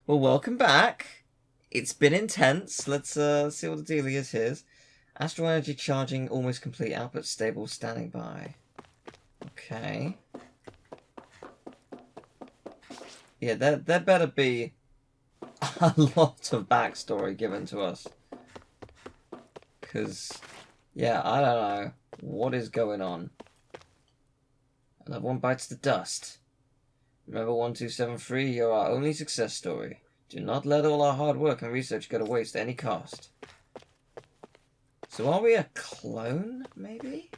Well, welcome back. It's been intense. Let's see what the deal is here. Astral energy charging, almost complete. Output stable, standing by. Okay. Yeah, there better be a lot of backstory given to us. Because, yeah, I don't know what is going on. Another one bites the dust. Remember 1273, you're our only success story. Do not let all our hard work and research go to waste at any cost. So are we a clone, maybe?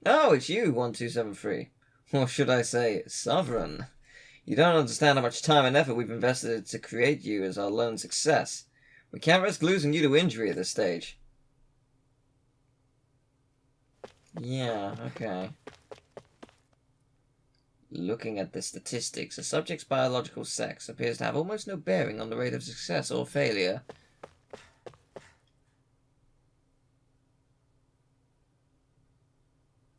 Oh, it's you, 1273. Or should I say, Sovereign. You don't understand how much time and effort we've invested to create you as our lone success. We can't risk losing you to injury at this stage. Yeah, okay. Looking at the statistics, a subject's biological sex appears to have almost no bearing on the rate of success or failure.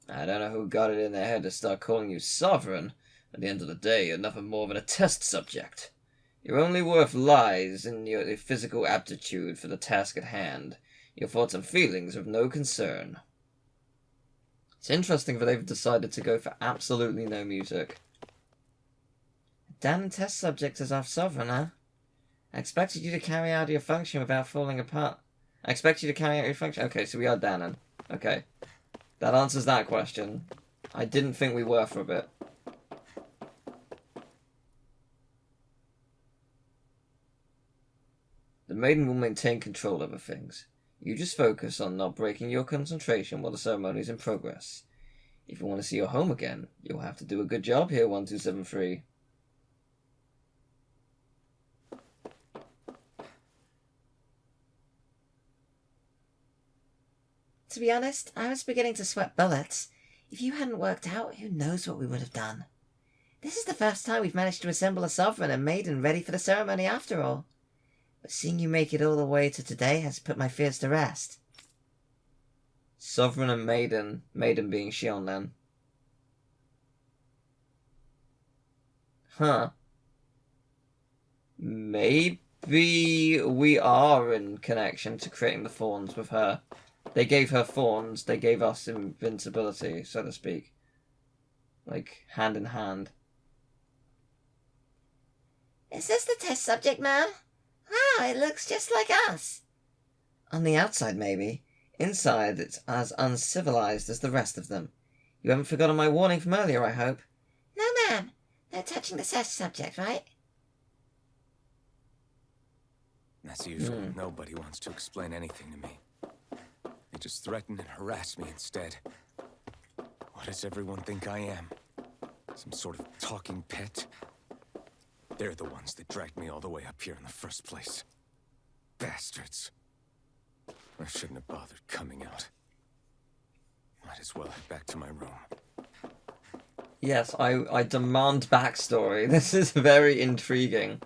I don't know who got it in their head to start calling you Sovereign. At the end of the day, you're nothing more than a test subject. Your only worth lies in your physical aptitude for the task at hand. Your thoughts and feelings are of no concern. It's interesting that they've decided to go for absolutely no music. Damn test subject as our Sovereign, huh? I expected you to carry out your function without falling apart. I expect you to carry out your function. Okay, so we are Danon. Okay. That answers that question. I didn't think we were for a bit. The maiden will maintain control over things. You just focus on not breaking your concentration while the ceremony is in progress. If you want to see your home again, you'll have to do a good job here, 1273. To be honest, I was beginning to sweat bullets. If you hadn't worked out, who knows what we would have done. This is the first time we've managed to assemble a Sovereign and Maiden ready for the ceremony after all. But seeing you make it all the way to today has put my fears to rest. Sovereign and Maiden. Maiden being Shion then. Huh. Maybe we are in connection to creating the thorns with her. They gave her thorns, they gave us invincibility, so to speak. Like, hand in hand. Is this the test subject, ma'am? Wow, it looks just like us. On the outside, maybe. Inside, it's as uncivilized as the rest of them. You haven't forgotten my warning from earlier, I hope. No, ma'am. No touching the test subject, right? As usual, nobody wants to explain anything to me. They just threaten and harass me instead. What does everyone think I am? Some sort of talking pet? They're the ones that dragged me all the way up here in the first place. Bastards. I shouldn't have bothered coming out. Might as well head back to my room. Yes, I demand backstory. This is very intriguing.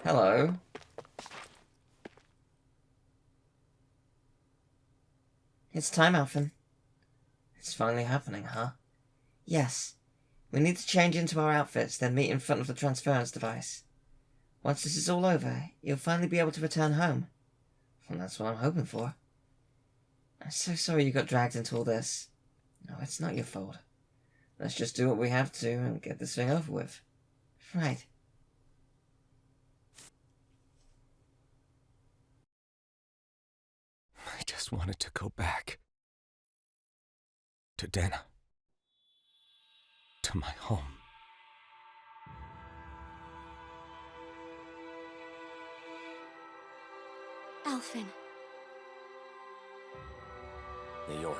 Hello. It's time, Alphen. It's finally happening, huh? Yes. We need to change into our outfits, then meet in front of the transference device. Once this is all over, you'll finally be able to return home. And that's what I'm hoping for. I'm so sorry you got dragged into all this. No, it's not your fault. Let's just do what we have to and get this thing over with. Right. I just wanted to go back. To Dana. To my home. Alphen. Leori.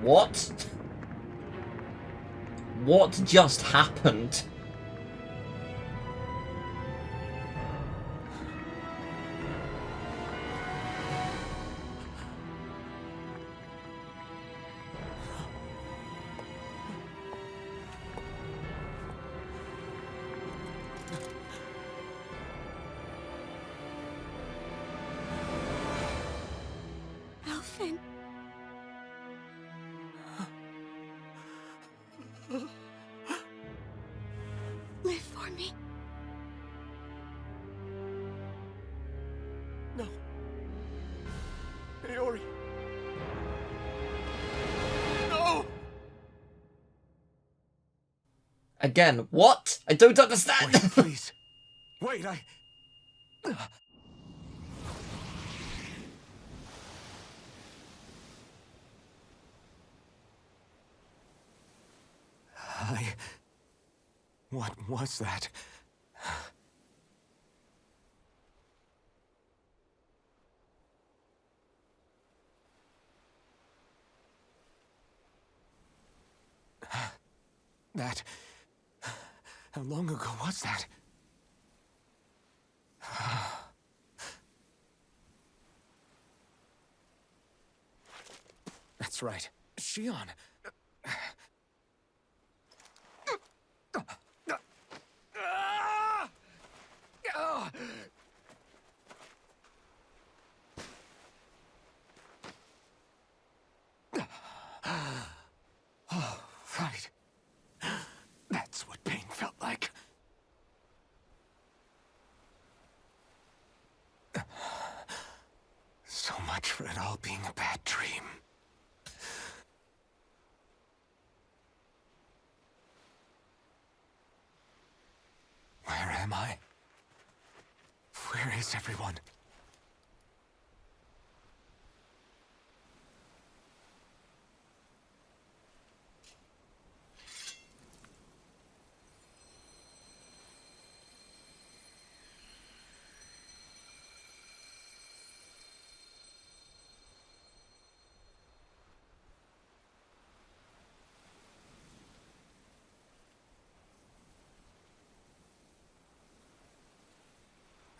What? What just happened? Again, what? I don't understand! Wait, please. Wait, What was that? How long ago was that? That's right. Shion. Oh, right. That's what pain felt like. So much for it all being a bad dream. Where am I? Where is everyone?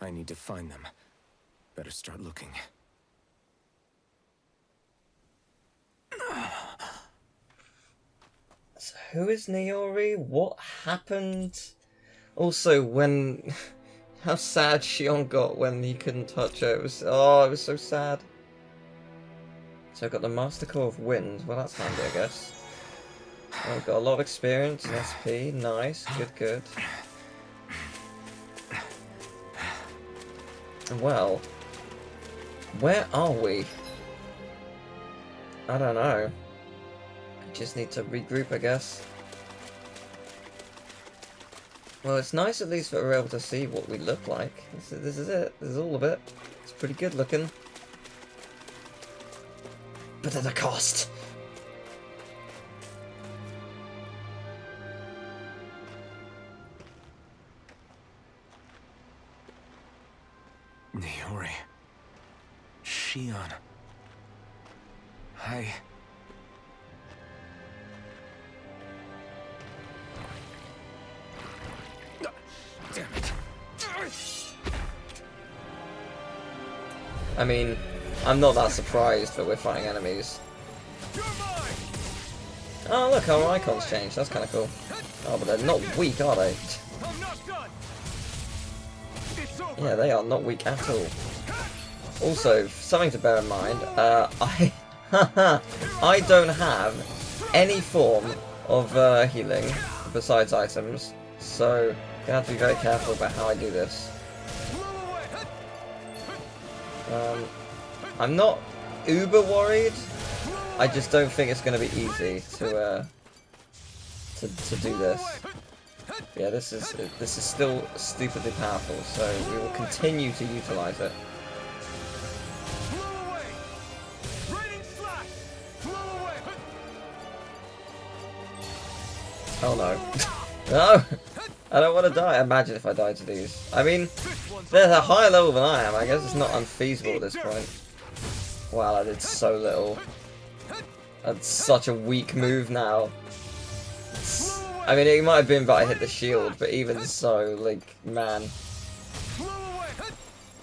I need to find them. Better start looking. So who is Niori? What happened? Also, when... How sad Shion got when he couldn't touch her. It was so sad. So I got the Master Core of Wind. Well, that's handy, I guess. I've got a lot of experience in SP. Nice. Good. Well, where are we? I don't know. I just need to regroup, I guess. Well, it's nice at least that we're able to see what we look like. This is it. This is all of it. It's pretty good looking. But at a cost. Niori. Shion. Damn it. I mean, I'm not that surprised that we're fighting enemies. Oh look, our icons changed. That's kind of cool. Oh, but they're not weak, are they? Yeah, they are not weak at all. Also, something to bear in mind, I don't have any form of healing besides items, so I have to be very careful about how I do this. I'm not uber worried. I just don't think it's going to be easy to do this. Yeah, this is still stupidly powerful, so we will continue to utilize it. Oh no. No! I don't want to die. Imagine if I died to these. I mean, they're a higher level than I am. I guess it's not unfeasible at this point. Wow, I did so little. That's such a weak move now. I mean, it might have been that I hit the shield, but even so, like, man.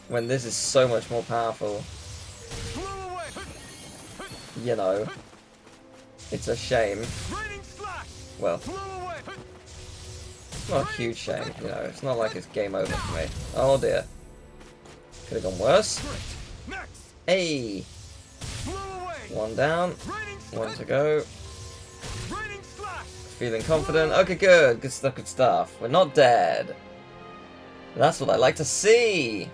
When this is so much more powerful. You know. It's a shame. Well. It's not a huge shame, you know. It's not like it's game over for me. Oh dear. Could have gone worse. Hey! One down. One to go. Feeling confident. Okay, good. Good stuff. We're not dead. That's what I like to see.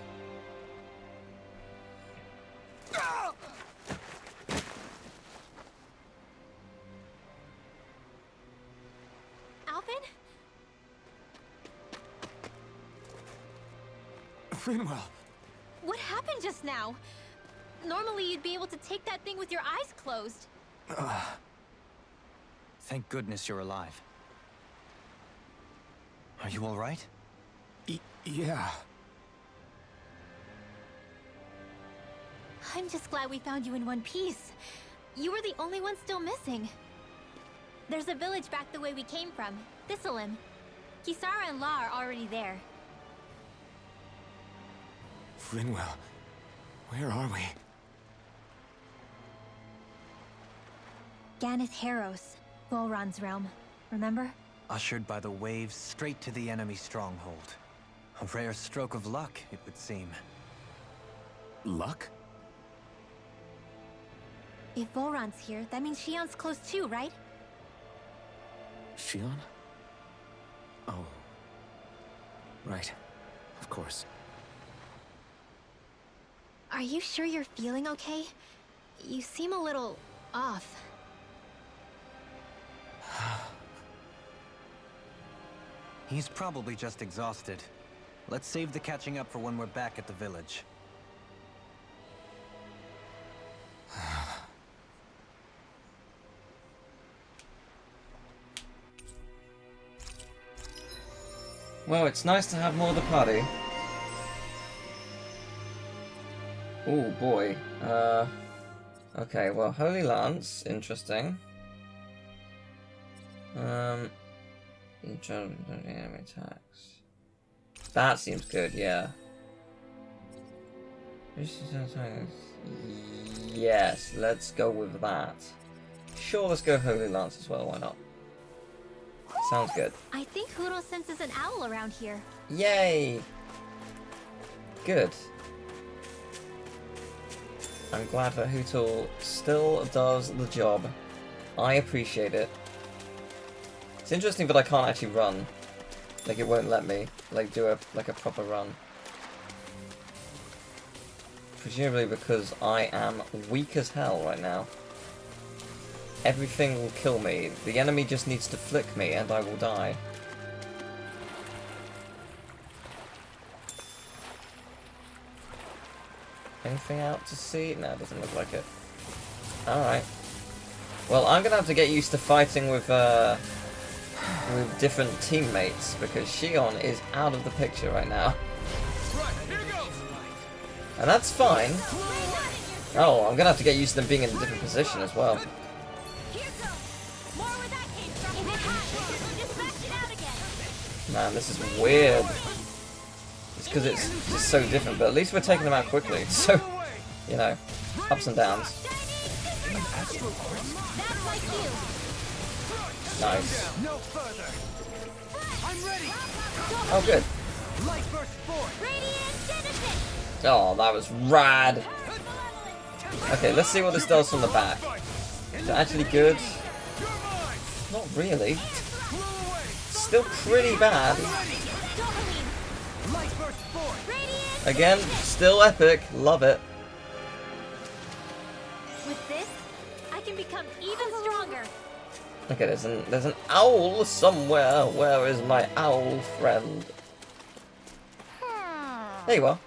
Alphen? Rinwell. What happened just now? Normally you'd be able to take that thing with your eyes closed. Thank goodness you're alive. Are you all right? Yeah. I'm just glad we found you in one piece. You were the only one still missing. There's a village back the way we came from, Thistleim. Kisara and La are already there. Rinwell, where are we? Ganeth Harros, Volron's realm. Remember? Ushered by the waves straight to the enemy stronghold. A rare stroke of luck, it would seem. Luck? If Volron's here, that means Shion's close too, right? Shion? Oh. Right. Of course. Are you sure you're feeling okay? You seem a little off. He's probably just exhausted. Let's save the catching up for when we're back at the village. Well, it's nice to have more of the party. Oh boy. Okay, well, Holy Lance, interesting. Enemy attacks. That seems good, yeah. Yes, let's go with that. Sure, let's go Holy Lance as well, why not? Sounds good. I think Huro senses an owl around here. Yay! Good. I'm glad that Hootle still does the job. I appreciate it. It's interesting that I can't actually run. Like, it won't let me, like, do a proper run. Presumably because I am weak as hell right now. Everything will kill me. The enemy just needs to flick me and I will die. Anything out to see? No, it doesn't look like it. Alright. Well, I'm gonna have to get used to fighting with different teammates, because Shion is out of the picture right now. And that's fine. Oh, I'm gonna have to get used to them being in a different position as well. Man, this is weird. It's because it's just so different, but at least we're taking them out quickly. So, you know, ups and downs. Nice. Oh, good. Oh, that was rad. Okay, let's see what this does from the back. Is it actually good? Not really. Still pretty bad. Again, still epic. Love it. With this, I can become even stronger. Okay, there's an owl somewhere. Where is my owl friend? There you are.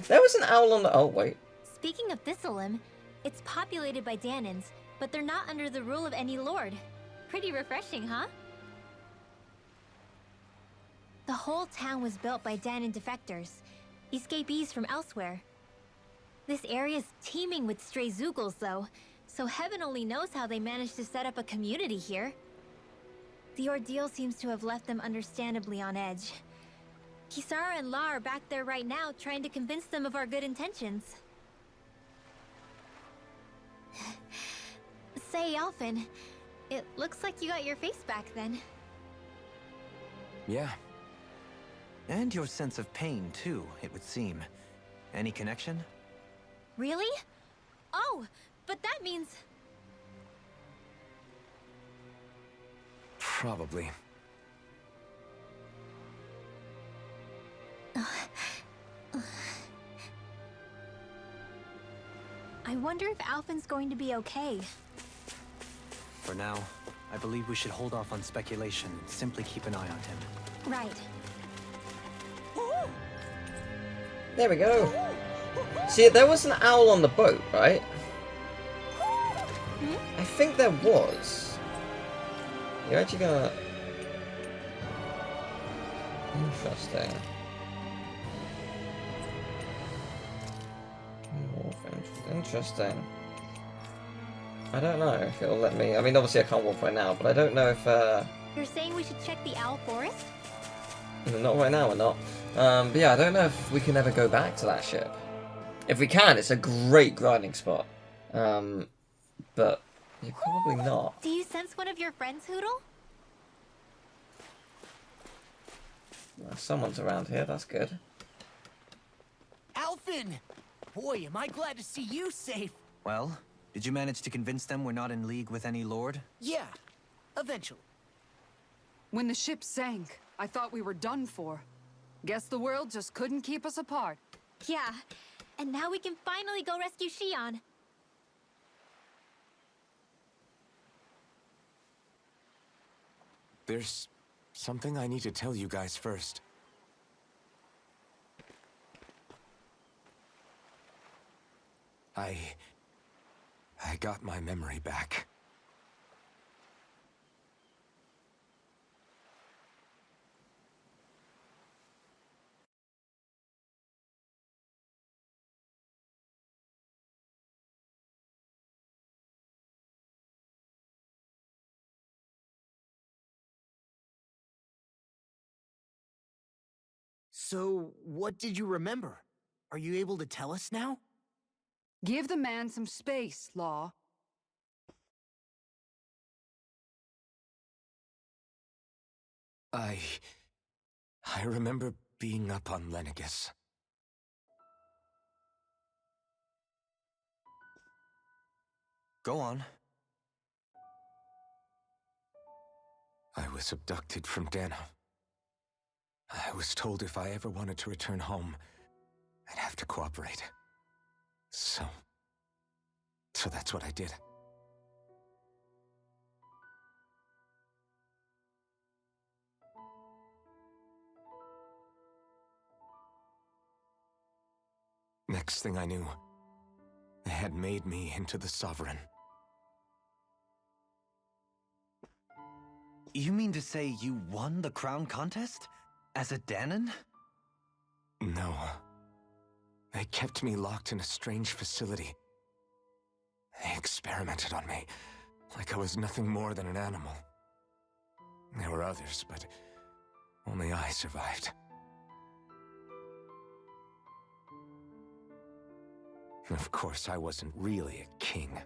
There was an owl on the... Oh, wait. Speaking of Thistleim, it's populated by Danans, but they're not under the rule of any lord. Pretty refreshing, huh? The whole town was built by Danan defectors, escapees from elsewhere. This area's teeming with stray Zeugles, though, so heaven only knows how they managed to set up a community here. The ordeal seems to have left them understandably on edge. Kisara and La are back there right now, trying to convince them of our good intentions. Say, Alphen, it looks like you got your face back then. Yeah. And your sense of pain, too, it would seem. Any connection? Really? Oh, but that means... Probably. I wonder if Alphen's going to be okay. For now, I believe we should hold off on speculation and simply keep an eye on him. Right. There we go. See, there was an owl on the boat, right? I think there was. You're actually gonna... Interesting. Interesting. I don't know if it'll let me... I mean, obviously I can't walk right now, but I don't know if... You're saying we should check the owl forest? Not right now, we're not. But yeah, I don't know if we can ever go back to that ship. If we can, it's a great grinding spot. But you're probably not. Do you sense one of your friends, Hoodle? Well, someone's around here, that's good. Alphen! Boy, am I glad to see you safe. Well, did you manage to convince them we're not in league with any lord? Yeah, eventually. When the ship sank, I thought we were done for. Guess the world just couldn't keep us apart. Yeah, and now we can finally go rescue Shion. There's something I need to tell you guys first. I got my memory back. So, what did you remember? Are you able to tell us now? Give the man some space, Law. I remember being up on Lenegus. Go on. I was abducted from Dana. I was told if I ever wanted to return home, I'd have to cooperate. So that's what I did. Next thing I knew, they had made me into the Sovereign. You mean to say you won the crown contest? As a Danon? No. They kept me locked in a strange facility. They experimented on me, like I was nothing more than an animal. There were others, but only I survived. Of course, I wasn't really a king.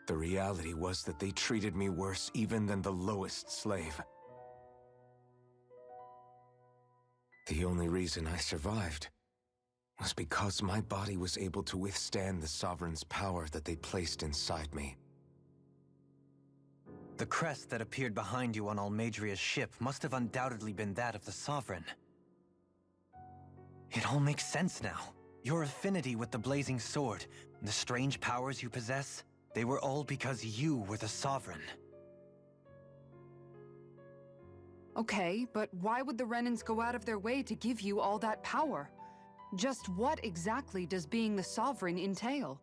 The reality was that they treated me worse even than the lowest slave. The only reason I survived was because my body was able to withstand the Sovereign's power that they placed inside me. The crest that appeared behind you on Almadria's ship must have undoubtedly been that of the Sovereign. It all makes sense now. Your affinity with the Blazing Sword, and the strange powers you possess, they were all because you were the Sovereign. Okay, but why would the Renans go out of their way to give you all that power? Just what exactly does being the Sovereign entail?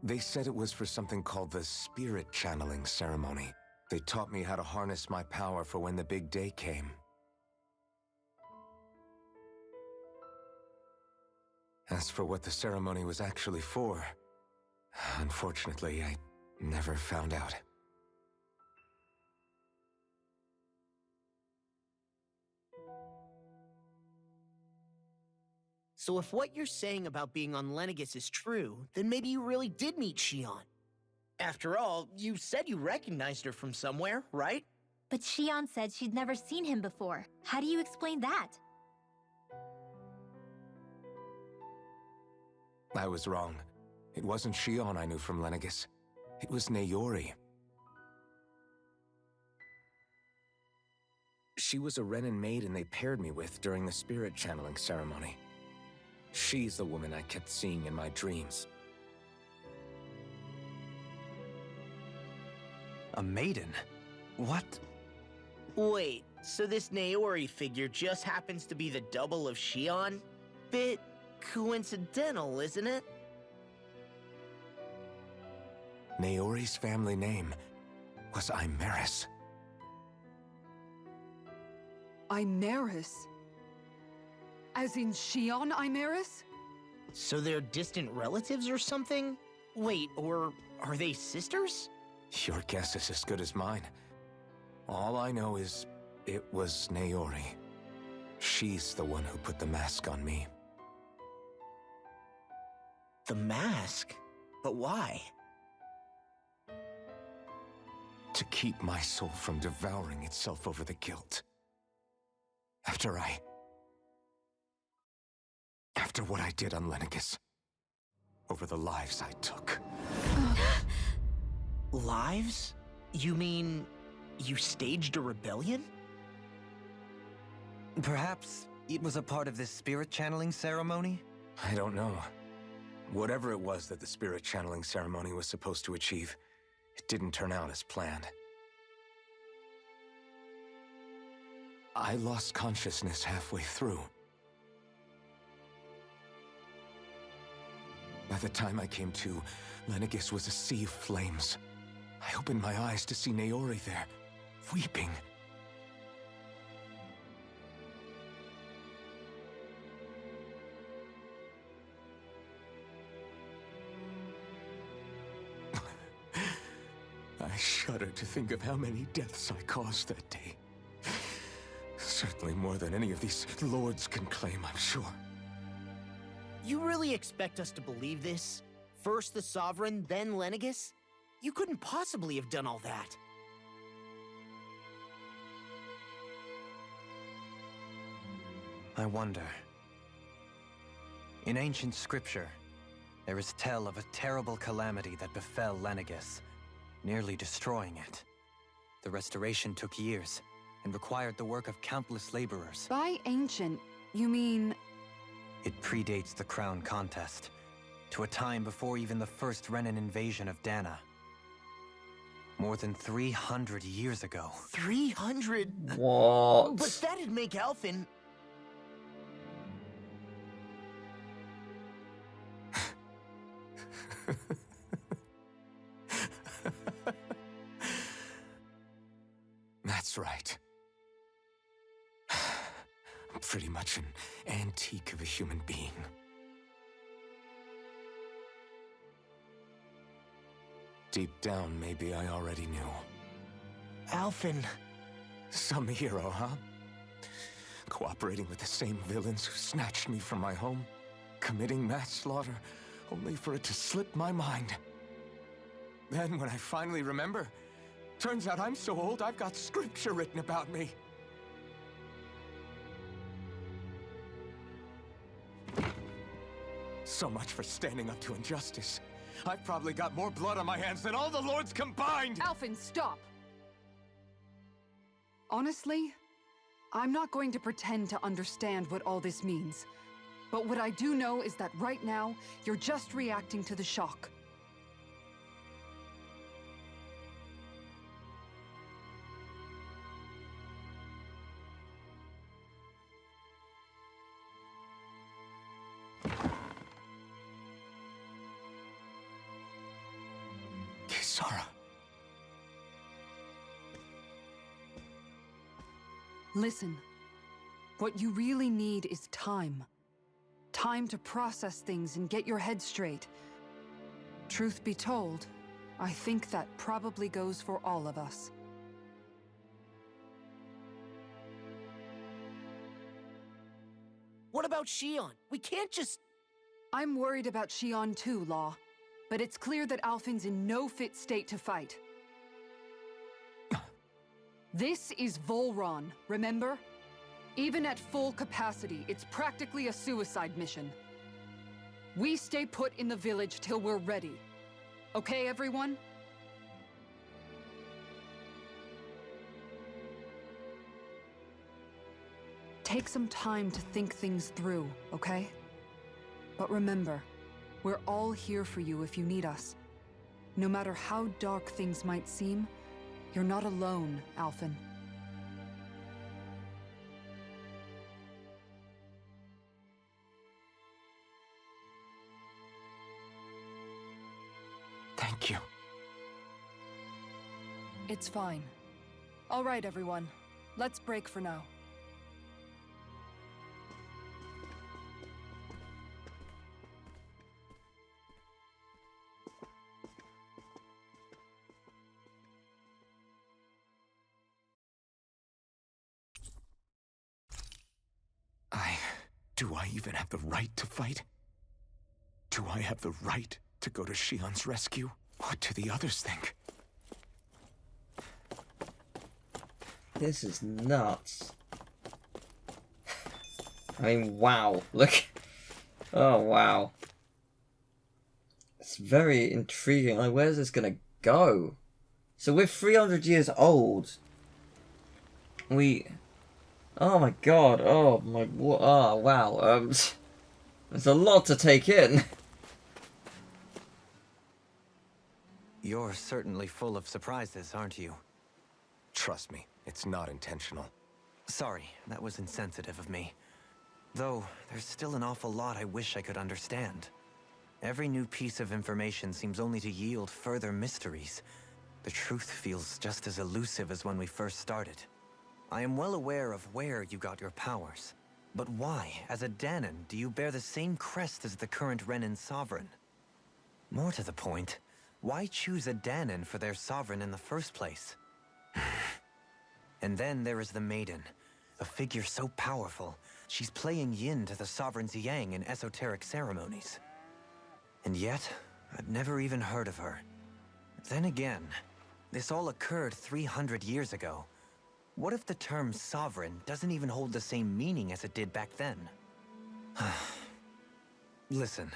They said it was for something called the Spirit Channeling Ceremony. They taught me how to harness my power for when the big day came. As for what the ceremony was actually for, unfortunately, I never found out. So if what you're saying about being on Lenegus is true, then maybe you really did meet Shion. After all, you said you recognized her from somewhere, right? But Shion said she'd never seen him before. How do you explain that? I was wrong. It wasn't Shion I knew from Lenegus. It was Naori. She was a Renan maiden they paired me with during the spirit channeling ceremony. She's the woman I kept seeing in my dreams. A maiden? What? Wait, So this Naori figure just happens to be the double of Shion? Bit coincidental, isn't it? Naori's family name was Imeris. Imeris? As in Shion Imeris? So they're distant relatives or something? Wait, or are they sisters? Your guess is as good as mine. All I know is it was Naori. She's the one who put the mask on me. The mask? But why? To keep my soul from devouring itself over the guilt. After what I did on Lenegis. Over the lives I took. Lives? You mean you staged a rebellion? Perhaps it was a part of this spirit channeling ceremony? I don't know. Whatever it was that the spirit channeling ceremony was supposed to achieve, it didn't turn out as planned. I lost consciousness halfway through. By the time I came to, Lenegis was a sea of flames. I opened my eyes to see Naori there, weeping. I shudder to think of how many deaths I caused that day. Certainly more than any of these lords can claim, I'm sure. You really expect us to believe this? First the Sovereign, then Lenegis? You couldn't possibly have done all that. I wonder. In ancient scripture, there is tell of a terrible calamity that befell Lenegis, nearly destroying it. The restoration took years, and required the work of countless laborers. By ancient, you mean... It predates the crown contest, to a time before even the first Renin invasion of Dana. More than 300 years ago. 300? What? But that'd make Alphen... That's right. I'm pretty much an antique of a human being. Deep down, maybe I already knew. Alphen... Some hero, huh? Cooperating with the same villains who snatched me from my home, committing mass slaughter, only for it to slip my mind. Then, when I finally remember, turns out I'm so old I've got scripture written about me. So much for standing up to injustice. I've probably got more blood on my hands than all the lords combined! Alphen, stop! Honestly, I'm not going to pretend to understand what all this means. But what I do know is that right now, you're just reacting to the shock. Kisara. Listen, what you really need is time. Time to process things and get your head straight. Truth be told, I think that probably goes for all of us. What about Shion? We can't just... I'm worried about Shion too, Law. But it's clear that Alphen's in no fit state to fight. This is Volron, remember? Even at full capacity, it's practically a suicide mission. We stay put in the village till we're ready. Okay, everyone? Take some time to think things through, okay? But remember, we're all here for you if you need us. No matter how dark things might seem, you're not alone, Alphen. Thank you. It's fine. All right, everyone. Let's break for now. Do I even have the right to fight? Do I have the right to go to Shion's rescue? What do the others think? This is nuts. I mean, wow. Look. Oh, wow. It's very intriguing. Like, where's this gonna go? So we're 300 years old. Oh my god. Oh my... Oh, wow. There's a lot to take in. You're certainly full of surprises, aren't you? Trust me, it's not intentional. Sorry, that was insensitive of me. Though, there's still an awful lot I wish I could understand. Every new piece of information seems only to yield further mysteries. The truth feels just as elusive as when we first started. I am well aware of where you got your powers. But why, as a Danon, do you bear the same crest as the current Renan sovereign? More to the point, why choose a Danon for their sovereign in the first place? And then there is the Maiden, a figure so powerful, she's playing yin to the sovereign's yang in esoteric ceremonies. And yet, I've never even heard of her. Then again, this all occurred 300 years ago. What if the term sovereign doesn't even hold the same meaning as it did back then? Listen,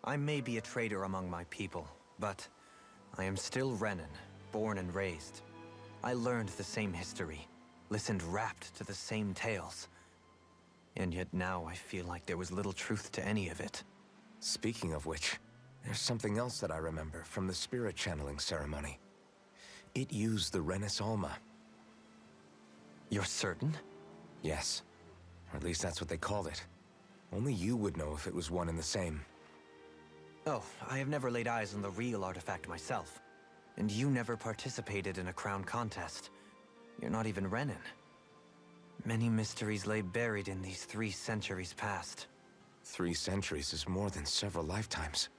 I may be a traitor among my people, but I am still Renan, born and raised. I learned the same history, listened rapt to the same tales. And yet now I feel like there was little truth to any of it. Speaking of which, there's something else that I remember from the spirit channeling ceremony. It used the Renis Alma. You're certain? Yes. Or at least that's what they called it. Only you would know if it was one and the same. Oh, I have never laid eyes on the real artifact myself. And you never participated in a crown contest. You're not even Renan. Many mysteries lay buried in these 3 centuries past. 3 centuries is more than several lifetimes.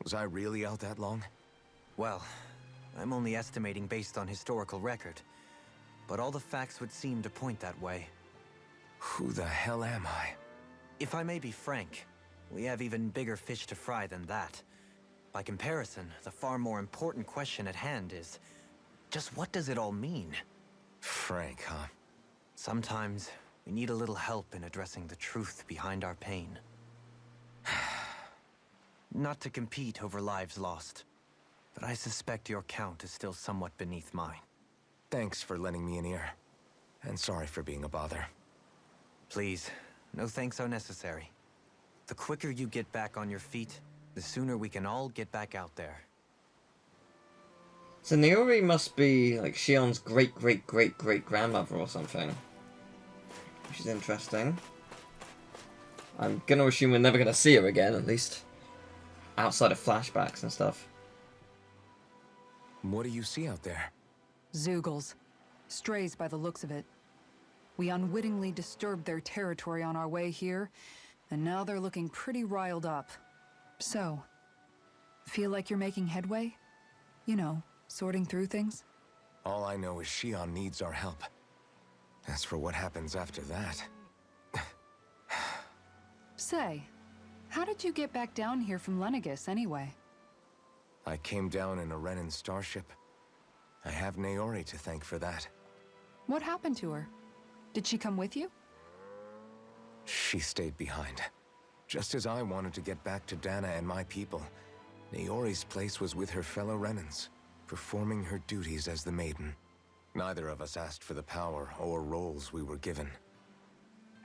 Was I really out that long? Well, I'm only estimating based on historical record. But all the facts would seem to point that way. Who the hell am I? If I may be frank, we have even bigger fish to fry than that. By comparison, the far more important question at hand is, just what does it all mean? Frank, huh? Sometimes, we need a little help in addressing the truth behind our pain. Not to compete over lives lost, but I suspect your count is still somewhat beneath mine. Thanks for lending me an ear. And sorry for being a bother. Please, no thanks are necessary. The quicker you get back on your feet, the sooner we can all get back out there. So Naori must be like Shion's great-great-great-great-grandmother or something. Which is interesting. I'm gonna assume we're never gonna see her again, at least. Outside of flashbacks and stuff. What do you see out there? Zeugles. Strays by the looks of it. We unwittingly disturbed their territory on our way here, and now they're looking pretty riled up. So, feel like you're making headway? You know, sorting through things? All I know is Shion needs our help. As for what happens after that... Say, how did you get back down here from Lenegis, anyway? I came down in a Renan starship. I have Naori to thank for that. What happened to her? Did she come with you? She stayed behind. Just as I wanted to get back to Dana and my people, Naori's place was with her fellow Renans, performing her duties as the Maiden. Neither of us asked for the power or roles we were given.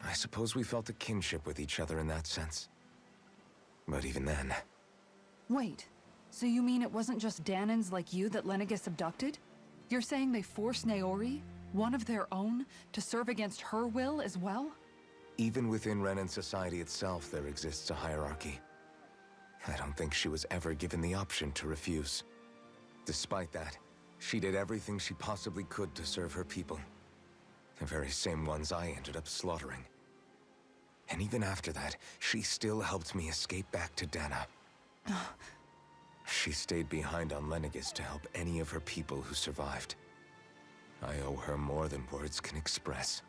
I suppose we felt a kinship with each other in that sense. But even then... Wait, so you mean it wasn't just Danons like you that Lenegis abducted? You're saying they forced Naori, one of their own, to serve against her will as well? Even within Renan society itself, there exists a hierarchy. I don't think she was ever given the option to refuse. Despite that, she did everything she possibly could to serve her people. The very same ones I ended up slaughtering. And even after that, she still helped me escape back to Dana. She stayed behind on Lenegis to help any of her people who survived. I owe her more than words can express.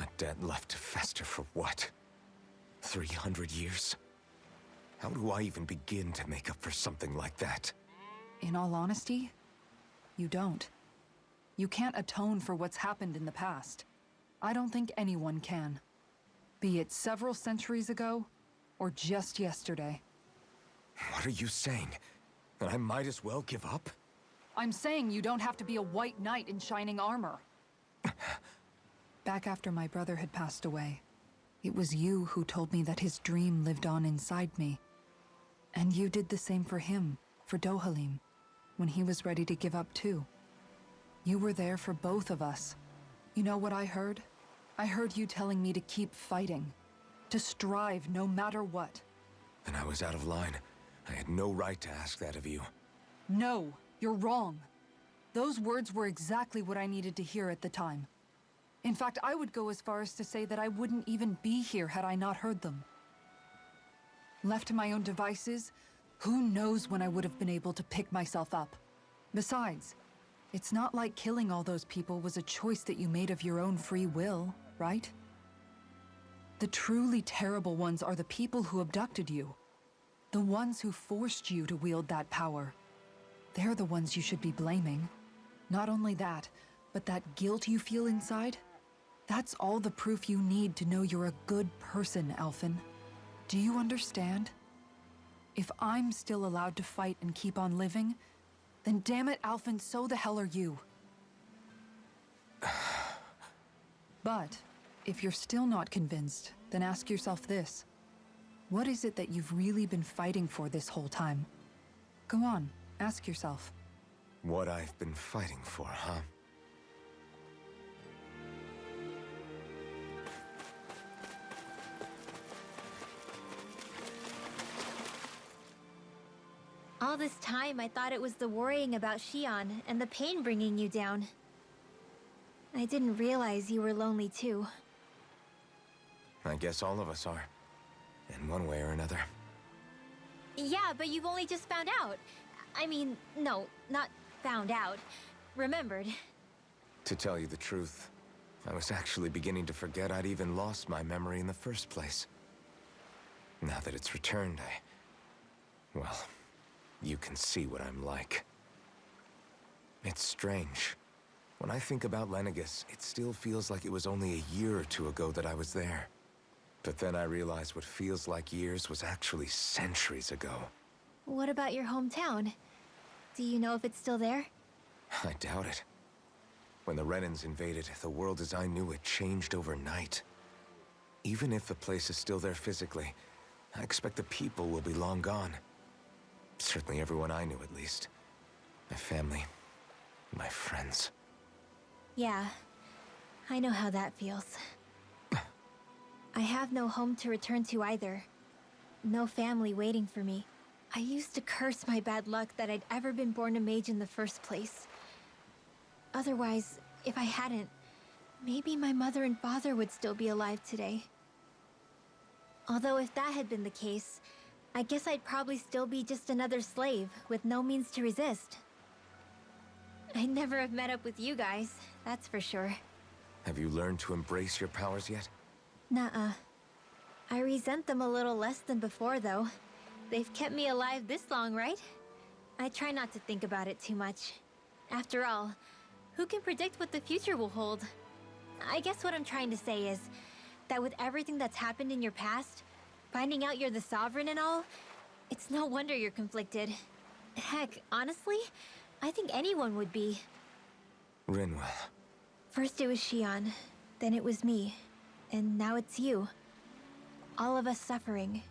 A debt left to fester for what? 300 years? How do I even begin to make up for something like that? In all honesty, you don't. You can't atone for what's happened in the past. I don't think anyone can. Be it several centuries ago, or just yesterday. What are you saying? That I might as well give up? I'm saying you don't have to be a white knight in shining armor. Back after my brother had passed away, it was you who told me that his dream lived on inside me. And you did the same for him, for Dohalim, when he was ready to give up too. You were there for both of us. You know what I heard? I heard you telling me to keep fighting, to strive no matter what. Then I was out of line. I had no right to ask that of you. No, you're wrong. Those words were exactly what I needed to hear at the time. In fact, I would go as far as to say that I wouldn't even be here had I not heard them. Left to my own devices, who knows when I would have been able to pick myself up. Besides, it's not like killing all those people was a choice that you made of your own free will, right? The truly terrible ones are the people who abducted you. The ones who forced you to wield that power. They're the ones you should be blaming. Not only that, but that guilt you feel inside, that's all the proof you need to know you're a good person, Alphen. Do you understand? If I'm still allowed to fight and keep on living, then damn it, Alphen, so the hell are you. But if you're still not convinced, then ask yourself this. What is it that you've really been fighting for this whole time? Go on, ask yourself. What I've been fighting for, huh? All this time, I thought it was the worrying about Xion and the pain bringing you down. I didn't realize you were lonely too. I guess all of us are. In one way or another. Yeah, but you've only just found out. I mean, no, not found out. Remembered. To tell you the truth, I was actually beginning to forget I'd even lost my memory in the first place. Now that it's returned, well, you can see what I'm like. It's strange. When I think about Lenegis, it still feels like it was only a year or two ago that I was there. But then I realized what feels like years was actually centuries ago. What about your hometown? Do you know if it's still there? I doubt it. When the Renans invaded, the world as I knew it changed overnight. Even if the place is still there physically, I expect the people will be long gone. Certainly everyone I knew, at least. My family, my friends. Yeah, I know how that feels. I have no home to return to either. No family waiting for me. I used to curse my bad luck that I'd ever been born a mage in the first place. Otherwise, if I hadn't, maybe my mother and father would still be alive today. Although if that had been the case, I guess I'd probably still be just another slave with no means to resist. I'd never have met up with you guys, that's for sure. Have you learned to embrace your powers yet? Nuh-uh. I resent them a little less than before, though. They've kept me alive this long, right? I try not to think about it too much. After all, who can predict what the future will hold? I guess what I'm trying to say is that with everything that's happened in your past, finding out you're the Sovereign and all, it's no wonder you're conflicted. Heck, honestly, I think anyone would be. Rinwell. First it was Xion, then it was me. And now it's you. All of us suffering.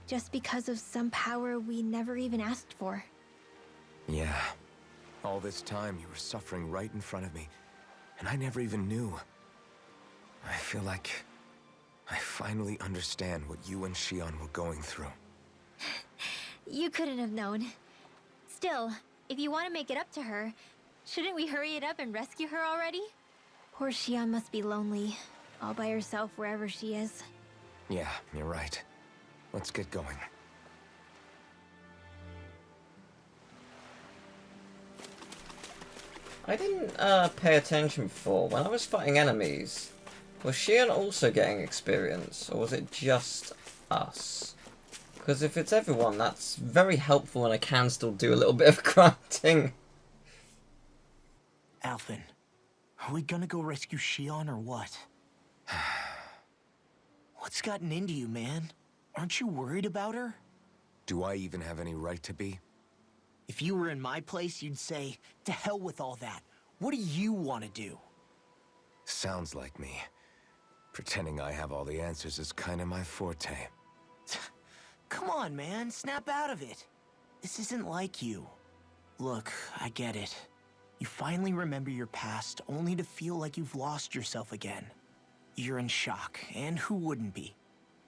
Just because of some power we never even asked for. Yeah. All this time you were suffering right in front of me, and I never even knew. I feel like I finally understand what you and Xion were going through. You couldn't have known. Still, If you want to make it up to her, shouldn't we hurry it up and rescue her already? Poor Xion must be lonely, all by herself wherever she is. Yeah, you're right. Let's get going. I didn't pay attention before. When I was fighting enemies, was Xion also getting experience, or was it just us? Because if it's everyone, that's very helpful and I can still do a little bit of crafting. Alphen, are we gonna go rescue Xion or what? What's gotten into you, man? Aren't you worried about her? Do I even have any right to be? If you were in my place, you'd say, to hell with all that. What do you want to do? Sounds like me. Pretending I have all the answers is kind of my forte. Come on, man. Snap out of it. This isn't like you. Look, I get it. You finally remember your past, only to feel like you've lost yourself again. You're in shock, and who wouldn't be?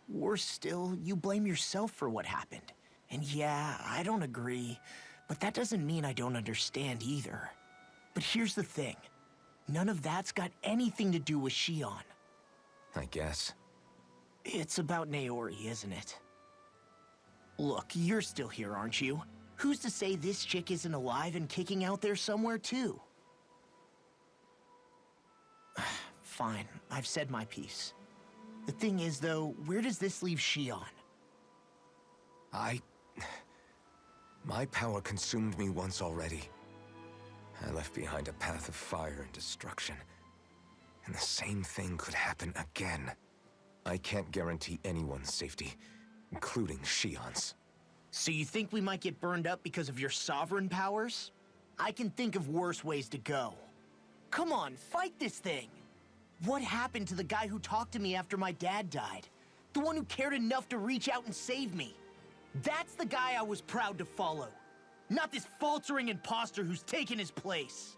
Worse still, you blame yourself for what happened. And yeah, I don't agree, but that doesn't mean I don't understand either. But here's the thing. None of that's got anything to do with Xion. I guess. It's about Naori, isn't it? Look, you're still here, aren't you? Who's to say this chick isn't alive and kicking out there somewhere, too? Fine, I've said my piece. The thing is, though, where does this leave Xion? My power consumed me once already. I left behind a path of fire and destruction. And the same thing could happen again. I can't guarantee anyone's safety, including Xion's. So you think we might get burned up because of your sovereign powers? I can think of worse ways to go. Come on, fight this thing! What happened to the guy who talked to me after my dad died? The one who cared enough to reach out and save me? That's the guy I was proud to follow. Not this faltering imposter who's taken his place.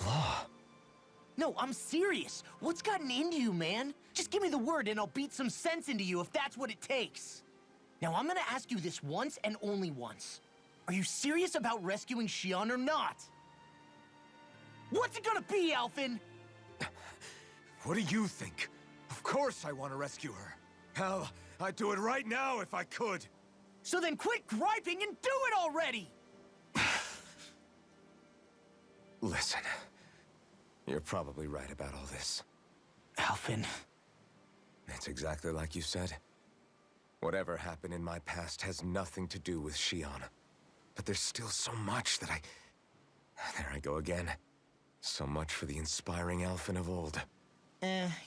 Law. No, I'm serious. What's gotten into you, man? Just give me the word and I'll beat some sense into you if that's what it takes. Now, I'm gonna ask you this once and only once. Are you serious about rescuing Xion or not? What's it gonna be, Alphen? What do you think? Of course I want to rescue her. Hell, I'd do it right now if I could. So then quit griping and do it already! Listen, you're probably right about all this. Alphen. It's exactly like you said. Whatever happened in my past has nothing to do with Xion. But there's still so much that There I go again. So much for the inspiring Alphen of old.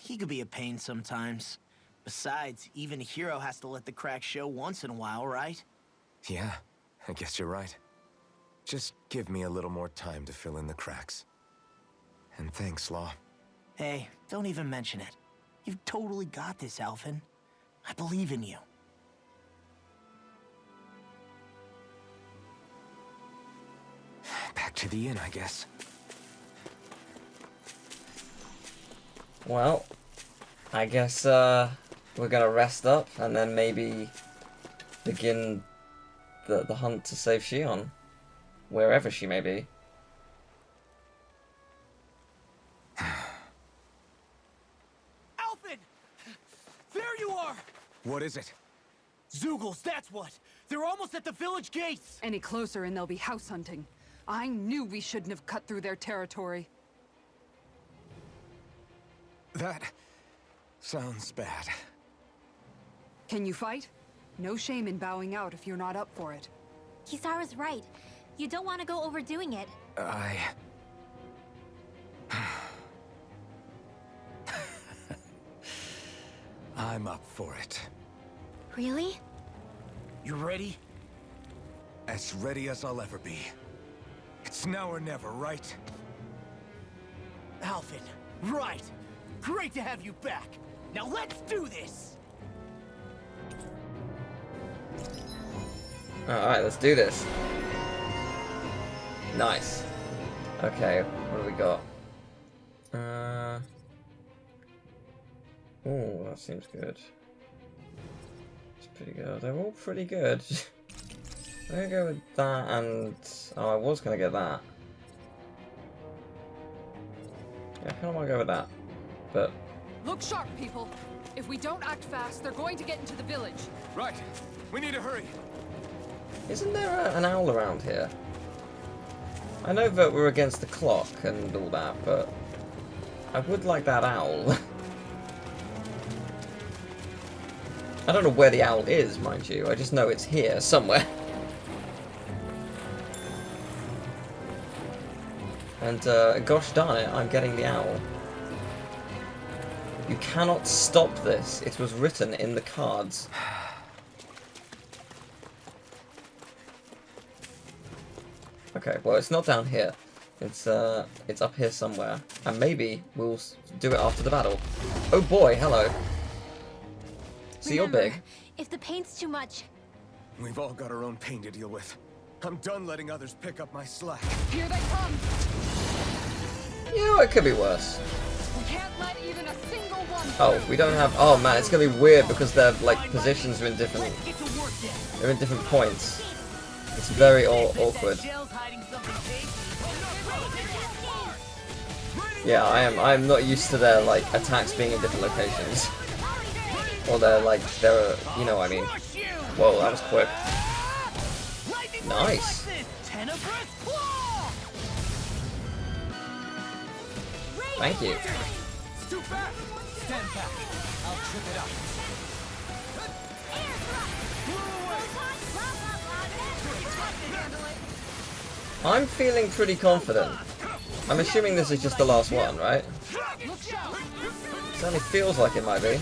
He could be a pain sometimes. Besides, even a hero has to let the cracks show once in a while, right? Yeah, I guess you're right. Just give me a little more time to fill in the cracks. And thanks, Law. Hey, don't even mention it. You've totally got this, Alphen. I believe in you. Back to the inn, I guess. Well, I guess we're gonna rest up and then maybe begin the hunt to save Xion, wherever she may be. Alphen! There you are! What is it? Zeugles, that's what! They're almost at the village gates! Any closer and they'll be house hunting. I knew we shouldn't have cut through their territory. That sounds bad. Can you fight? No shame in bowing out if you're not up for it. Kisara's right. You don't want to go overdoing it. I'm up for it. Really? You ready? As ready as I'll ever be. It's now or never, right? Alphen, right! Great to have you back! Now let's do this! Alright, let's do this. Nice. Okay, what do we got? Oh, that seems good. It's pretty good. They're all pretty good. I'm gonna go with that and... Oh, I was gonna get that. Yeah, I kinda wanna go with that. But... Look sharp, people. If we don't act fast, they're going to get into the village. Right. We need to hurry. Isn't there an owl around here? I know that we're against the clock and all that, but... I would like that owl. I don't know where the owl is, mind you. I just know it's here, somewhere. And, gosh darn it, I'm getting the owl. You cannot stop this. It was written in the cards. Okay, well, it's not down here. It's up here somewhere. And maybe we'll do it after the battle. Oh boy, hello. So you're big. If the paint's too much, We've all got our own pain to deal with. I'm done letting others pick up my slack. Here they come. You know, it could be worse. We can't let even a single one Oh, through. we don't have... Oh man, it's gonna be weird because their, like, positions are in different... They're in different points. It's very awkward. Yeah, I'm not used to their, like, attacks being in different locations. Or they're, like, you know what I mean. Whoa, that was quick. Nice. Thank you. Too fast! Stand back. I'll trip it up. I'm feeling pretty confident. I'm assuming this is just the last one, right? Certainly feels like it might be.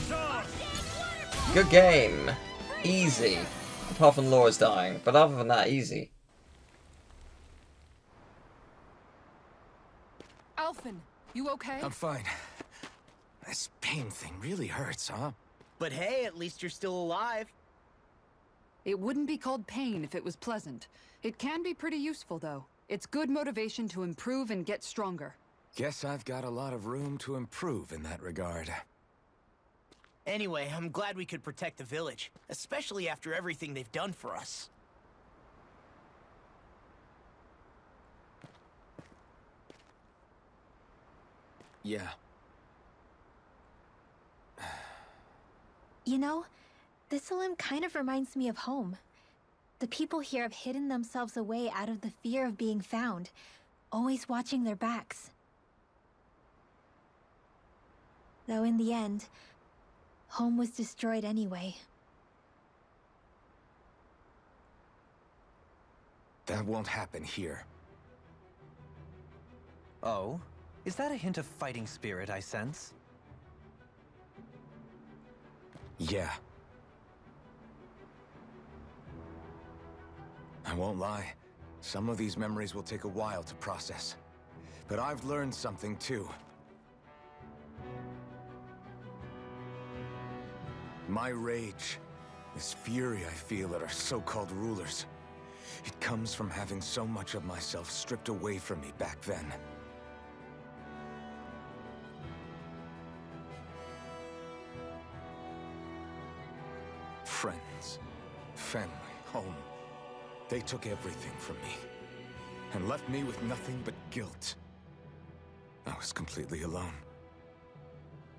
Good game. Easy. Apart from Laura's dying, but other than that, easy. Alphen, you okay? I'm fine. This pain thing really hurts, huh? But hey, at least you're still alive. It wouldn't be called pain if it was pleasant. It can be pretty useful, though. It's good motivation to improve and get stronger. Guess I've got a lot of room to improve in that regard. Anyway, I'm glad we could protect the village, especially after everything they've done for us. Yeah. you know, this limb kind of reminds me of home. The people here have hidden themselves away out of the fear of being found, always watching their backs. Though in the end, home was destroyed anyway. That won't happen here. Oh? Is that a hint of fighting spirit I sense? Yeah. I won't lie. Some of these memories will take a while to process. But I've learned something too. My rage, this fury I feel at our so-called rulers, it comes from having so much of myself stripped away from me back then. Friends, family, home. They took everything from me, and left me with nothing but guilt. I was completely alone.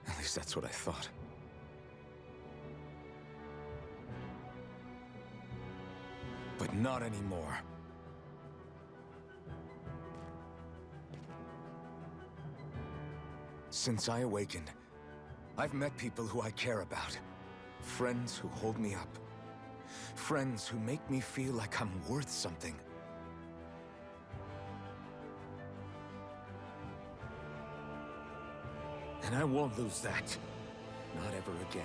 At least that's what I thought. But not anymore. Since I awakened, I've met people who I care about. Friends who hold me up. Friends who make me feel like I'm worth something. And I won't lose that. Not ever again.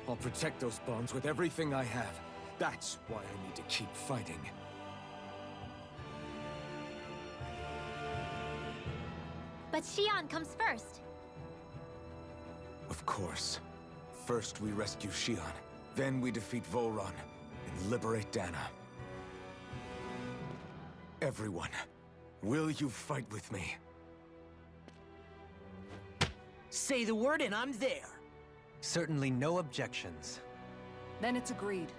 I'll protect those bonds with everything I have. That's why I need to keep fighting. But Xion comes first. Of course. First we rescue Xion, then we defeat Volron and liberate Dana. Everyone, will you fight with me? Say the word and I'm there. Certainly no objections. Then it's agreed.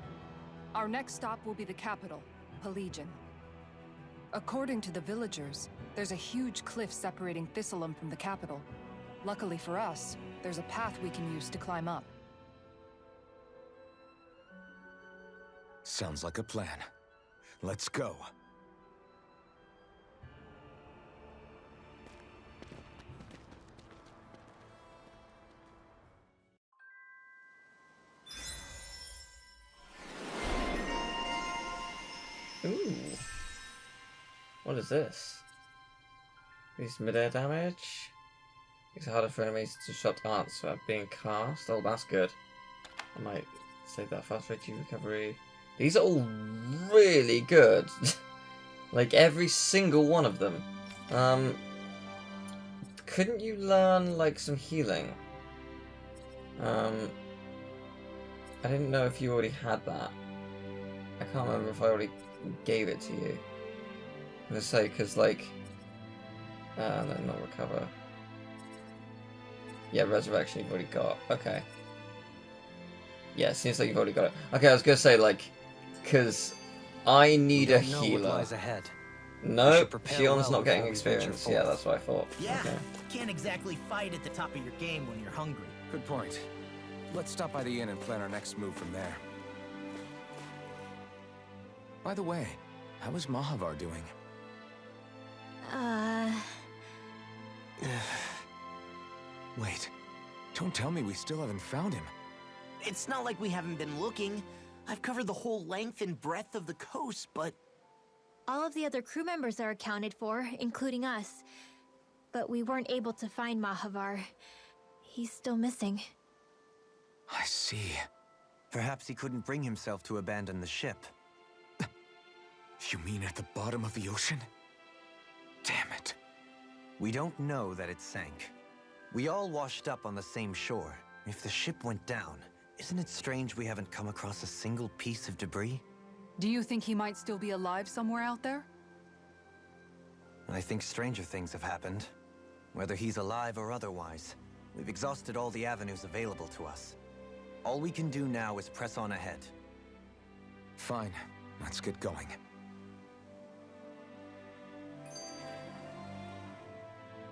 Our next stop will be the capital, Pelagian. According to the villagers, there's a huge cliff separating Thistleum from the capital. Luckily for us, there's a path we can use to climb up. Sounds like a plan. Let's go. Ooh. What is this? Increased mid-air damage. It's harder for enemies to disrupt arts without being cast. Oh, that's good. I might save that. Fast rate recovery. These are all really good. Like every single one of them. Couldn't you learn like some healing? I didn't know if you already had that. I can't remember if I already gave it to you. I'm gonna say, because like no, not recover. Yeah, resurrection you've already got. Okay. Yeah, it seems like you've already got it. Okay, I was gonna say like, because I need a healer. What lies ahead. No, prepare Shion's well not getting before we venture experience. Yeah, forth. that's what I thought. Yeah, Okay. can't exactly fight at the top of your game when you're hungry. Good point. Let's stop by the inn and plan our next move from there. By the way, how is Mahavar doing? Wait, don't tell me we still haven't found him. It's not like we haven't been looking. I've covered the whole length and breadth of the coast, but... All of the other crew members are accounted for, including us. But we weren't able to find Mahavar. He's still missing. I see. Perhaps he couldn't bring himself to abandon the ship. You mean at the bottom of the ocean? Damn it. We don't know that it sank. We all washed up on the same shore. If the ship went down, isn't it strange we haven't come across a single piece of debris? Do you think he might still be alive somewhere out there? I think stranger things have happened. Whether he's alive or otherwise, we've exhausted all the avenues available to us. All we can do now is press on ahead. Fine, let's get going.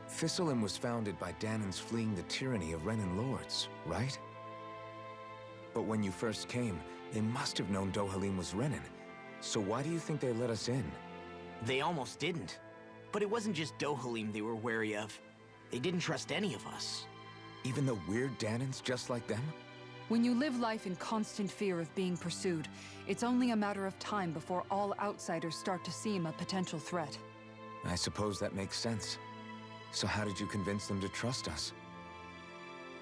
Thistleum was founded by Danans fleeing the tyranny of Renan lords, right? But when you first came, they must have known Dohalim was Renan. So why do you think they let us in? They almost didn't. But it wasn't just Dohalim they were wary of. They didn't trust any of us. Even the weird Danans just like them? When you live life in constant fear of being pursued, it's only a matter of time before all outsiders start to seem a potential threat. I suppose that makes sense. So how did you convince them to trust us?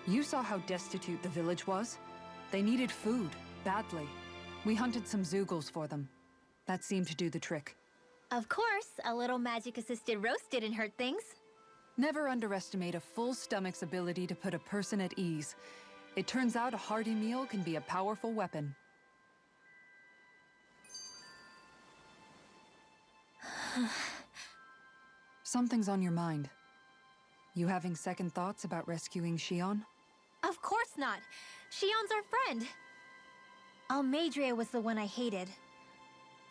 You saw how destitute the village was. They needed food, badly. We hunted some Zeugles for them. That seemed to do the trick. Of course, a little magic-assisted roast didn't hurt things. Never underestimate a full stomach's ability to put a person at ease. It turns out a hearty meal can be a powerful weapon. Something's on your mind. You having second thoughts about rescuing Shion? Of course not. Shion's our friend. Almeidrea was the one I hated.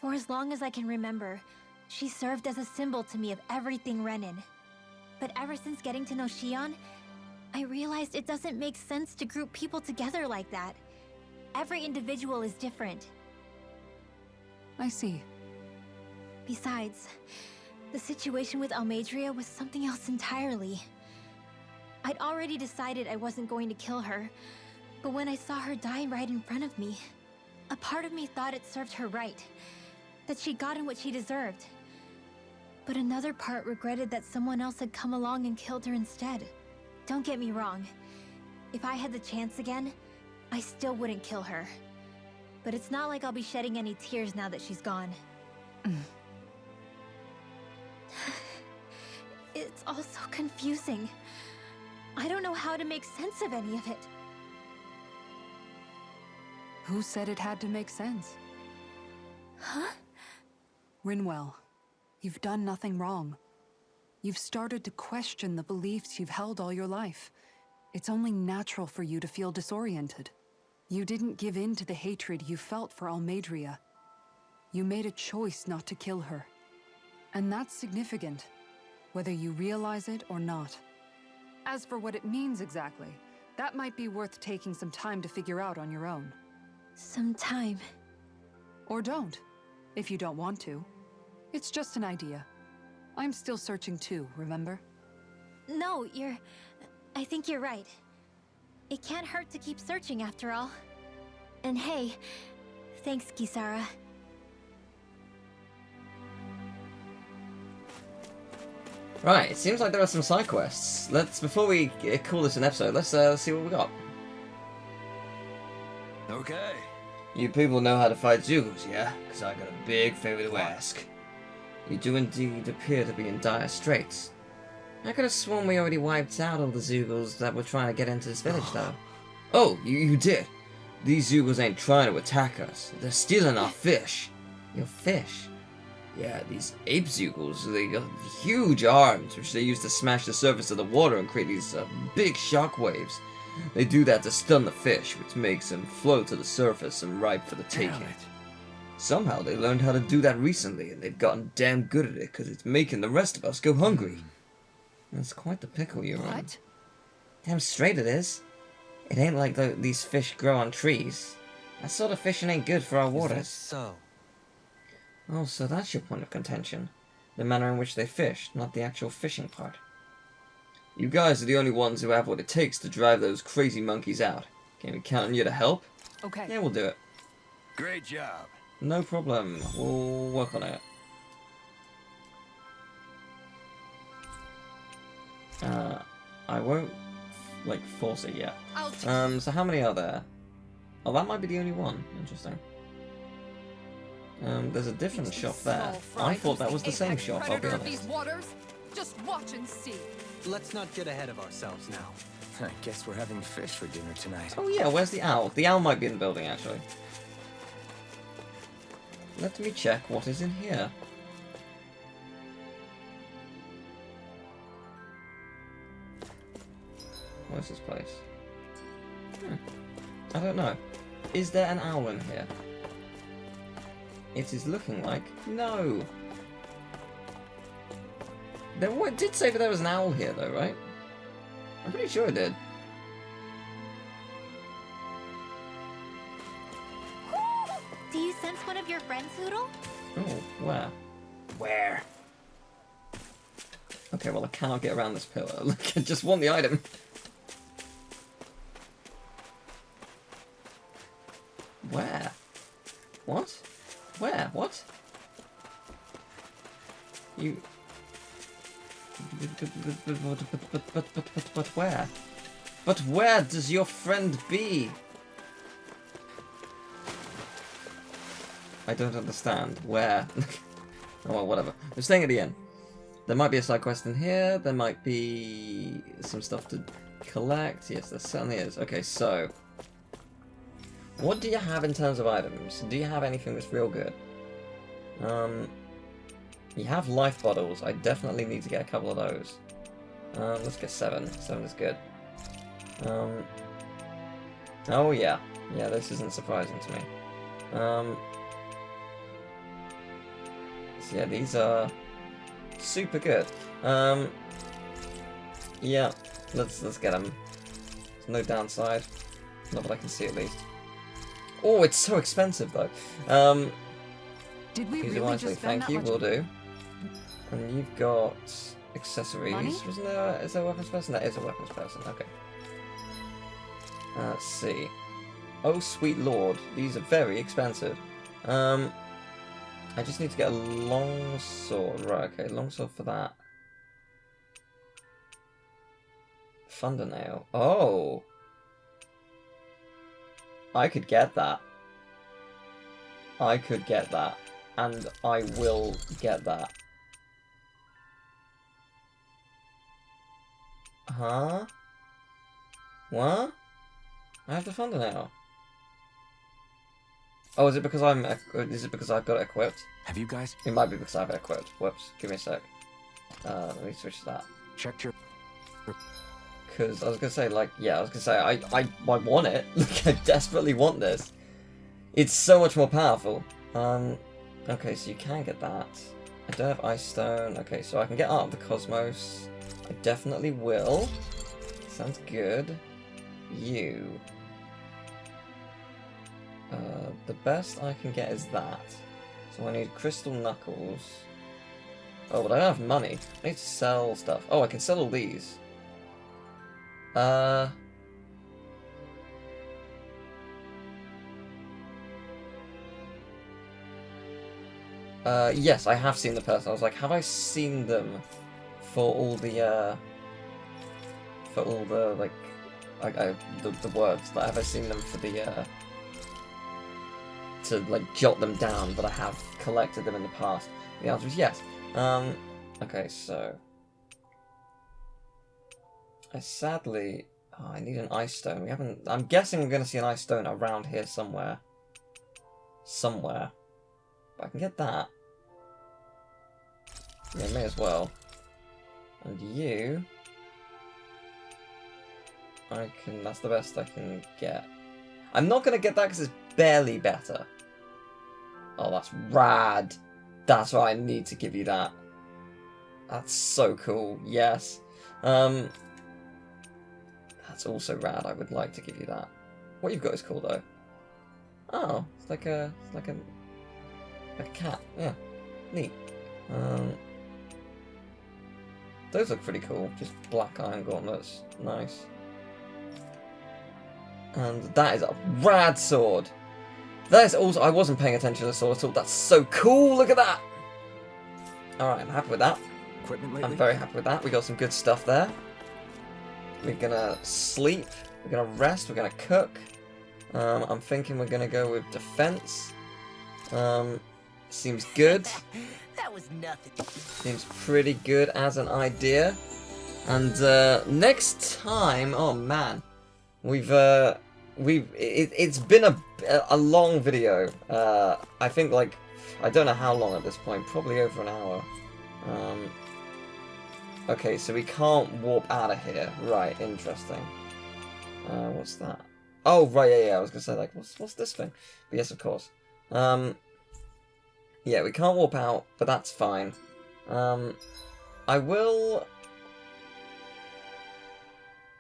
For as long as I can remember, she served as a symbol to me of everything Renan. But ever since getting to know Shion, I realized it doesn't make sense to group people together like that. Every individual is different. I see. Besides, the situation with Almeidrea was something else entirely. I'd already decided I wasn't going to kill her, but when I saw her die right in front of me, a part of me thought it served her right, that she'd gotten what she deserved. But another part regretted that someone else had come along and killed her instead. Don't get me wrong. If I had the chance again, I still wouldn't kill her. But it's not like I'll be shedding any tears now that she's gone. It's all so confusing. I don't know how to make sense of any of it. Who said it had to make sense? Huh? Rinwell, you've done nothing wrong. You've started to question the beliefs you've held all your life. It's only natural for you to feel disoriented. You didn't give in to the hatred you felt for Almeidrea. You made a choice not to kill her. And that's significant, whether you realize it or not. As for what it means exactly, that might be worth taking some time to figure out on your own. Some time. Or don't, if you don't want to. It's just an idea. I'm still searching too, remember? No, I think you're right. It can't hurt to keep searching after all. And hey, thanks, Kisara. Right, it seems like there are some side quests. Before we call this an episode, let's see what we got. Okay. You people know how to fight Zeugles, yeah? Because I got a big favor to ask. You do indeed appear to be in dire straits. I could have sworn we already wiped out all the Zeugles that were trying to get into this village, though. Oh, you did? These Zeugles ain't trying to attack us. They're stealing our fish. Your fish? Yeah, these ape Zeugles, they got huge arms, which they use to smash the surface of the water and create these big shock waves. They do that to stun the fish, which makes them float to the surface and ripe for the taking. Somehow they learned how to do that recently, and they've gotten damn good at it, because it's making the rest of us go hungry. That's quite the pickle you're in. What? Damn straight it is. It ain't like these fish grow on trees. That sort of fishing ain't good for our waters. Is that so? Oh, so that's your point of contention. The manner in which they fish, not the actual fishing part. You guys are the only ones who have what it takes to drive those crazy monkeys out. Can we count on you to help? Okay. Yeah, we'll do it. Great job. No problem. We'll work on it. I won't, force it yet. So how many are there? Oh, that might be the only one. Interesting. There's a different shop there. I thought that was the same shop, I'll be honest. Just watch and see. Let's not get ahead of ourselves now. I guess we're having fish for dinner tonight. Oh yeah, where's the owl? The owl might be in the building, actually. Let me check what is in here. Where's this place? I don't know. Is there an owl in here? It is looking like no. It did say that there was an owl here, though, right? I'm pretty sure it did. Do you sense one of your friends, Hoodle? Oh, where? Where? Okay, well, I cannot get around this pillar. Look, I just want the item. Where? What? Where? What? You... But where? But where does your friend be? I don't understand. Where? Oh, well, whatever. We're staying at the inn. There might be a side quest in here. There might be some stuff to collect. Yes, there certainly is. Okay, so... what do you have in terms of items? Do you have anything that's real good? You have life bottles. I definitely need to get a couple of those. Let's get 7. 7 is good. Oh yeah. Yeah, this isn't surprising to me. So yeah, these are super good. Yeah, let's get them. There's no downside. Not that I can see at least. Oh, it's so expensive though. Did we Use it really wisely, just spend thank that you, much? will do. And you've got accessories. Money? Is there a weapons person? That is a weapons person, okay. Let's see. Oh, sweet lord. These are very expensive. I just need to get a long sword. Right, okay, long sword for that. Thunder nail. Oh! I could get that. I could get that. And I will get that. Huh? What? I have the thunder nail. Oh, is it because I've got it equipped? Have you guys It might be because I have it equipped. Whoops, give me a sec. Let me switch to that. checked your... Because I was gonna say, I want it. Like, I desperately want this. It's so much more powerful. Okay, so you can get that. I don't have Ice Stone. Okay, so I can get Art of the Cosmos. I definitely will. Sounds good. You. The best I can get is that. So I need Crystal Knuckles. Oh, but I don't have money. I need to sell stuff. Oh, I can sell all these. Yes, I have seen the person. I was like, have I seen them for all the, like, the words? Like, have I seen them for the, to, like, jot them down, but I have collected them in the past? The answer is yes. Okay, so... I need an Ice Stone. We haven't... I'm guessing we're going to see an Ice Stone around here somewhere. Somewhere. But I can get that. Yeah, may as well. And you... That's the best I can get. I'm not going to get that because it's barely better. Oh, that's rad. That's why I need to give you that. That's so cool. Yes. That's also rad. I would like to give you that. What you've got is cool though. Oh, it's like a cat. Yeah, neat. Those look pretty cool. Just black iron gauntlets. Nice. And that is a rad sword. That is also... I wasn't paying attention to the sword at all. That's so cool. Look at that. Alright, I'm happy with that. I'm very happy with that. We got some good stuff there. We're gonna sleep. We're gonna rest. We're gonna cook. I'm thinking we're gonna go with defense. Seems good. That was nothing. Seems pretty good as an idea. And next time, oh man, it's been a long video. I think like I don't know how long at this point. Probably over an hour. Okay, so we can't warp out of here. Right, interesting. What's that? Oh, right, yeah, I was gonna say, like, what's this thing? But yes, of course. Yeah, we can't warp out, but that's fine. I will...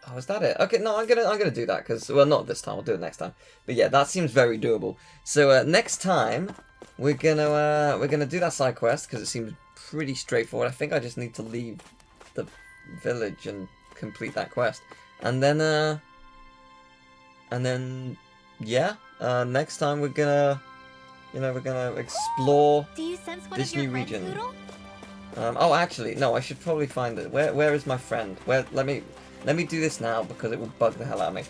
Oh, is that it? Okay, no, I'm gonna do that, because, well, not this time, I'll do it next time. But yeah, that seems very doable. So, next time, we're gonna do that side quest, because it seems pretty straightforward. I think I just need to leave the village and complete that quest. And then, yeah, next time we're gonna, we're gonna explore this new region. Oh, actually, no, I should probably find it. Where is my friend? Let me do this now because it will bug the hell out of me.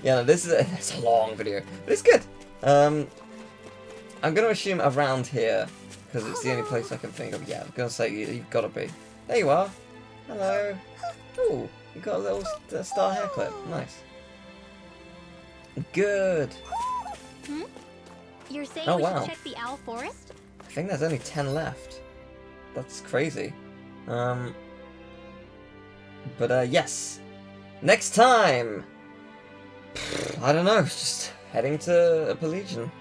Yeah, no, it's a long video, but it's good. I'm gonna assume around here because it's the only place I can think of. Yeah, I'm gonna say you've got to be. There you are. Hello. Ooh, you got a little star hair clip. Nice. Good. You're saying Oh, we wow. should check the Owl Forest? I think there's only 10 left. That's crazy. But yes. Next time! I don't know, just heading to a Legion.